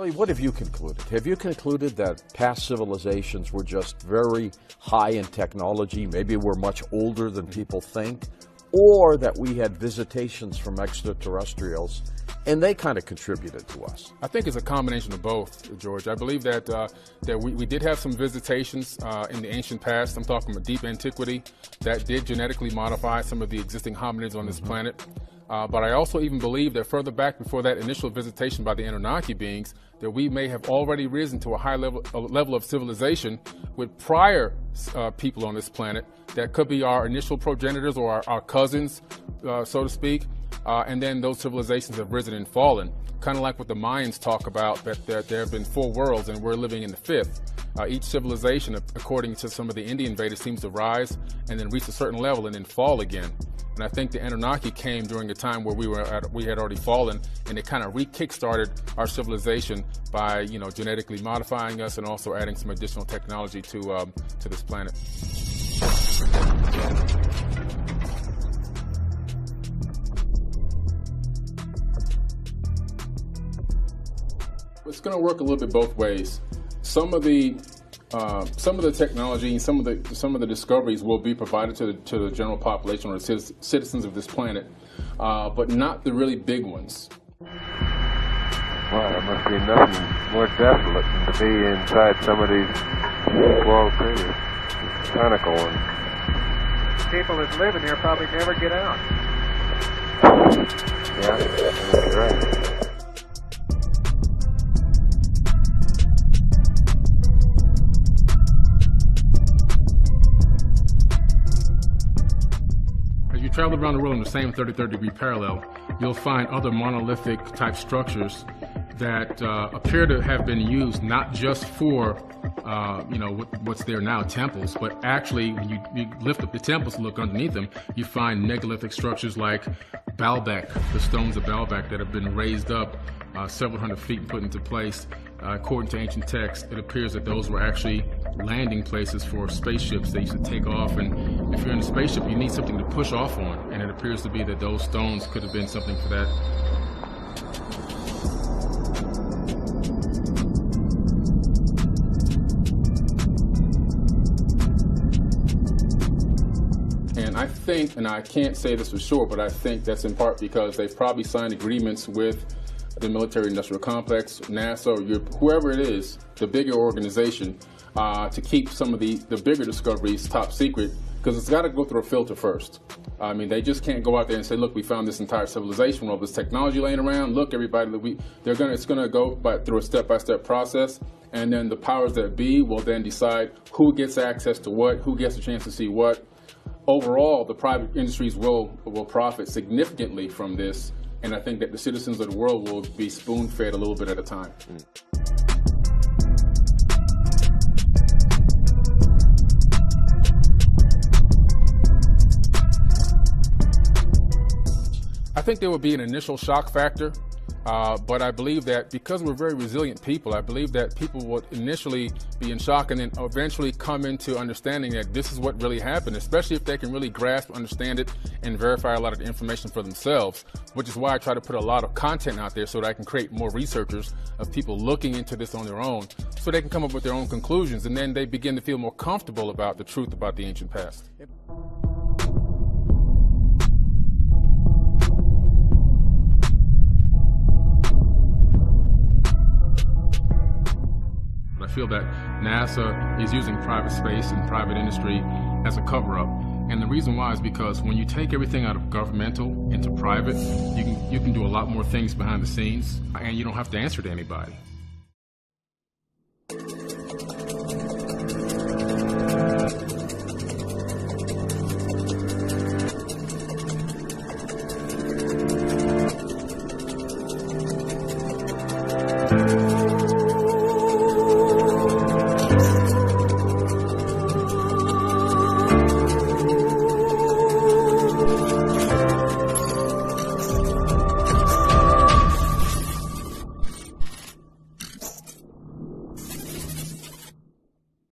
Haley, what have you concluded? Have you concluded that past civilizations were just very high in technology, maybe we're much older than people think, or that we had visitations from extraterrestrials and they kind of contributed to us? I think it's a combination of both, George. I believe that we did have some visitations in the ancient past. I'm talking about deep antiquity that did genetically modify some of the existing hominids on this planet. But I also even believe that further back before that initial visitation by the Anunnaki beings, that we may have already risen to a high level of civilization with prior people on this planet that could be our initial progenitors or our cousins, so to speak. And then those civilizations have risen and fallen, kind of like what the Mayans talk about, that there have been 4 worlds and we're living in the 5th. Each civilization, according to some of the Indian Vedas, seems to rise and then reach a certain level and then fall again. And I think the Anunnaki came during a time where we had already fallen, and it kind of re-kick-started our civilization by, genetically modifying us and also adding some additional technology to this planet. It's going to work a little bit both ways. Some of the technology and some of the discoveries will be provided to the general population or the citizens of this planet, but not the really big ones. Well, there must be nothing more desolate than to be inside some of these world craters. It's kind of cool. People that live in here probably never get out. Yeah, that's right. Travel around the world in the same 33rd degree parallel, you'll find other monolithic type structures that appear to have been used not just for what's there now, temples, but actually when you lift up the temples and look underneath them, you find megalithic structures like Baalbek, the stones of Baalbek that have been raised up several hundred feet and put into place. According to ancient texts, it appears that those were actually landing places for spaceships. They used to take off, and if you're in a spaceship, you need something to push off on, and it appears to be that those stones could have been something for that. And I think, and I can't say this for sure, but I think that's in part because they've probably signed agreements with the military-industrial complex, NASA, or whoever it is, the bigger organization, to keep some of the bigger discoveries top secret, because it's got to go through a filter first. I mean, they just can't go out there and say, look, we found this entire civilization, all this technology laying around, look, everybody, it's going to go through a step-by-step process, and then the powers that be will then decide who gets access to what, who gets a chance to see what. Overall, the private industries will profit significantly from this, and I think that the citizens of the world will be spoon-fed a little bit at a time. I think there will be an initial shock factor, but I believe that because we're very resilient people, I believe that people will initially be in shock and then eventually come into understanding that this is what really happened, especially if they can really grasp, understand it, and verify a lot of the information for themselves, which is why I try to put a lot of content out there so that I can create more researchers of people looking into this on their own so they can come up with their own conclusions, and then they begin to feel more comfortable about the truth about the ancient past. I feel that NASA is using private space and private industry as a cover-up. And the reason why is because when you take everything out of governmental into private, you can do a lot more things behind the scenes, and you don't have to answer to anybody.